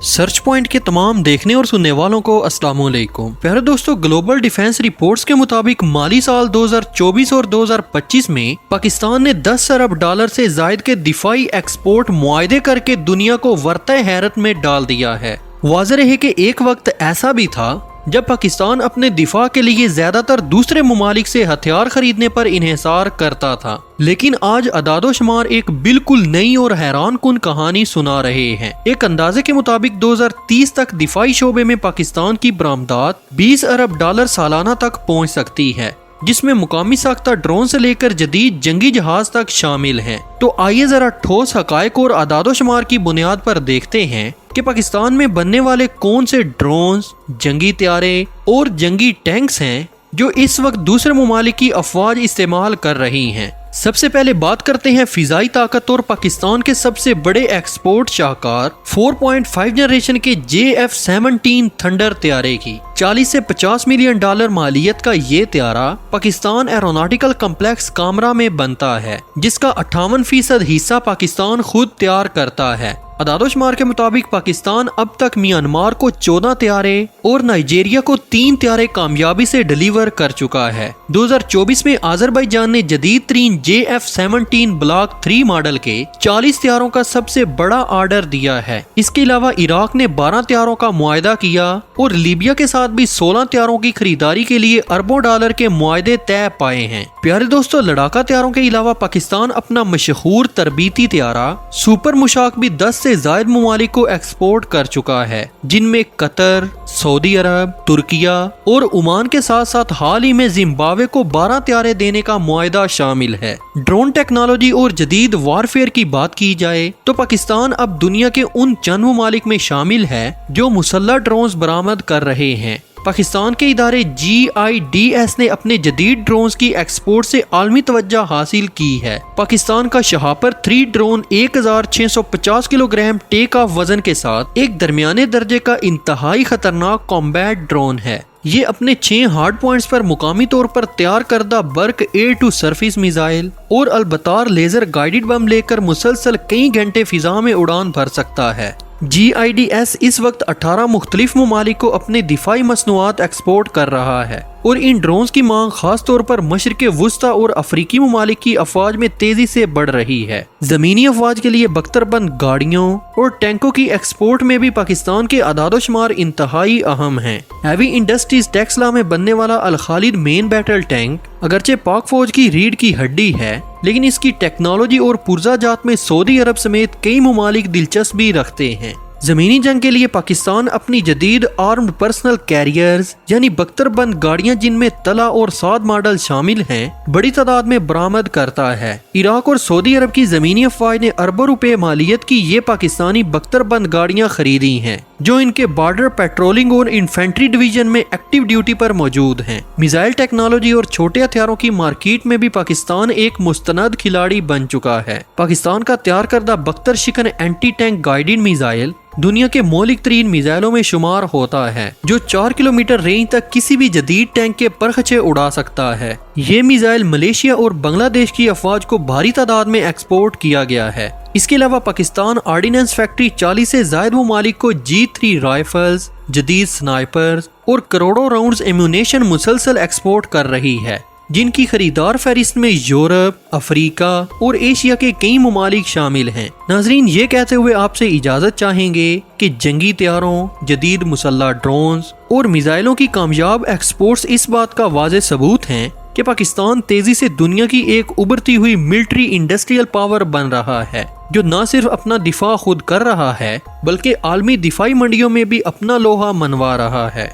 Search point के तमाम देखने और सुनने वालों को अस्सलाम वालेकुम। प्यारे दोस्तों, ग्लोबल डिफेंस रिपोर्ट्स के मुताबिक माली साल 2024 और 2025 में पाकिस्तान ने 10 अरब डॉलर से जायद के दिफाई एक्सपोर्ट मुआहदे करके दुनिया को वर्ताए हैरत में डाल दिया है। वाज़ेह है कि एक वक्त ऐसा भी था जब पाकिस्तान अपने दिफा के लिए ज्यादातर दूसरे ममालिक से हथियार खरीदने पर इन्हिसार करता था, लेकिन आज अदादो शुमार एक बिल्कुल नई और हैरान कुन कहानी सुना रहे हैं। एक अंदाजे के मुताबिक 2030 तक दिफाई शोबे में पाकिस्तान की बरामदात 20 अरब डॉलर सालाना तक पहुंच सकती है, जिसमें मुकामी साख्ता ड्रोन से लेकर जदीद जंगी जहाज तक शामिल हैं। तो आइए जरा ठोस हकायक और अदादो शुमार की बुनियाद पर देखते हैं कि पाकिस्तान में बनने वाले कौन से ड्रोन्स, जंगी त्यारे और जंगी टैंक्स हैं जो इस वक्त दूसरे ममालिक की अफवाज इस्तेमाल कर रही हैं। सबसे पहले बात करते हैं फिजाई ताकत और पाकिस्तान के सबसे बड़े एक्सपोर्ट शाहकार 4.5 जनरेशन के JF-17 थंडर त्यारे की। 40 से 50 मिलियन डॉलर मालियत का ये त्यारा पाकिस्तान एरोनॉटिकल कम्प्लेक्स कामरा में बनता है, जिसका 58% हिस्सा पाकिस्तान खुद तैयार करता है। अदादोशुमार के मुताबिक पाकिस्तान अब तक म्यांमार को 14 त्यारे और नाइजीरिया को 3 त्यारे कामयाबी से डिलीवर कर चुका है। 2024 में आज़रबाईजान ने जदीद तरीन JF-17 ब्लॉक 3 मॉडल के 40 त्यारों का सबसे बड़ा ऑर्डर दिया है। इसके अलावा इराक ने 12 त्यारों का मुआहदा किया और लीबिया के साथ भी 16 त्यारों की खरीदारी के लिए अरबों डॉलर के मुआहदे तय पाए हैं। प्यारे दोस्तों, लड़ाका त्यारों के अलावा पाकिस्तान अपना मशहूर तरबीती त्यारा सुपर मुशाक भी 10 से जायद ममालिक को एक्सपोर्ट कर चुका है, जिनमें कतर, सऊदी अरब, तुर्किया और ओमान के साथ साथ हाल ही में जिम्बाब्वे को 12 त्यारे देने का मुआहदा शामिल है। ड्रोन टेक्नोलॉजी और जदीद वारफेयर की बात की जाए तो पाकिस्तान अब दुनिया के उन चंद ममालिक में शामिल है जो मुसल्लह ड्रोन्स बरामद कर रहे हैं। पाकिस्तान के इदारे GIDS ने अपने जदीद ड्रोन्स की एक्सपोर्ट से आलमी तवज्जो हासिल की है। पाकिस्तान का शहापर 3 ड्रोन 1650 किलोग्राम टेक ऑफ वजन के साथ एक दरमियाने दर्जे का इंतहाई खतरनाक कॉम्बैट ड्रोन है। ये अपने 6 हार्ड पॉइंट्स पर मुकामी तौर पर तैयार करदा Barq air to surface missile और अलबतार लेजर गाइडेड बम लेकर मुसलसल कई घंटे फिजा में उड़ान भर सकता है। GIDS इस वक्त 18 मुख्तलिफ ममालिक को अपने दिफाई मसनूआत एक्सपोर्ट कर रहा है और इन ड्रोन्स की मांग खास तौर पर मशरिक़ वुस्ता और अफ्रीकी ममालिक की अफवाज में तेजी से बढ़ रही है। जमीनी अफवाज के लिए बख्तरबंद गाड़ियों और टैंकों की एक्सपोर्ट में भी पाकिस्तान के अदादोशुमार इंतहाई अहम हैं। हैवी इंडस्ट्रीज टेक्सला में बनने वाला अल खालिद मेन बैटल टैंक अगरचे पाक फौज की रीढ़ की हड्डी है, लेकिन इसकी टेक्नोलॉजी और पुर्जा जात में सऊदी अरब समेत कई ममालिक दिलचस्पी रखते हैं। जमीनी जंग के लिए पाकिस्तान अपनी जदीद आर्म्ड पर्सनल कैरियर्स यानी बख्तरबंद गाड़ियां जिनमें तला और साद मॉडल शामिल हैं, बड़ी तादाद में बरामद करता है। इराक और सऊदी अरब की जमीनी अफवाज ने अरबों रुपए मालियत की ये पाकिस्तानी बख्तरबंद गाड़ियां खरीदी हैं, जो इनके बॉर्डर पेट्रोलिंग और इन्फेंट्री डिवीजन में एक्टिव ड्यूटी पर मौजूद हैं। मिसाइल टेक्नोलॉजी और छोटे हथियारों की मार्केट में भी पाकिस्तान एक मुस्तनद खिलाड़ी बन चुका है। पाकिस्तान का तैयार करदा बख्तर शिकन एंटी टैंक गाइडेड मिसाइल दुनिया के मौलिक तरीन मिसाइलों में शुमार होता है, जो 4 किलोमीटर रेंज तक किसी भी जदीद टैंक के परखचे उड़ा सकता है। ये मिसाइल मलेशिया और बांग्लादेश की अफवाज को भारी तादाद में एक्सपोर्ट किया गया है। इसके अलावा पाकिस्तान ऑर्डिनेंस फैक्ट्री 40 से जायद ममालिक को G3 राइफल्स, जदीद स्नाइपर्स और करोड़ों राउंड्स एम्यूनेशन मुसलसल एक्सपोर्ट कर रही है, जिनकी खरीदार फहरिस्त में यूरोप, अफ्रीका और एशिया के कई ममालिक शामिल हैं। नाजरीन, ये कहते हुए आपसे इजाजत चाहेंगे कि जंगी त्यारों, जदीद मुसल्लह ड्रोन्स और मिसाइलों की कामयाब एक्सपोर्ट्स इस बात का वाज़ेह सबूत हैं कि पाकिस्तान तेजी से दुनिया की एक उभरती हुई मिलिट्री इंडस्ट्रियल पावर बन रहा है, जो न सिर्फ अपना दिफा खुद कर रहा है बल्कि आलमी दिफाई मंडियों में भी अपना लोहा मनवा रहा है।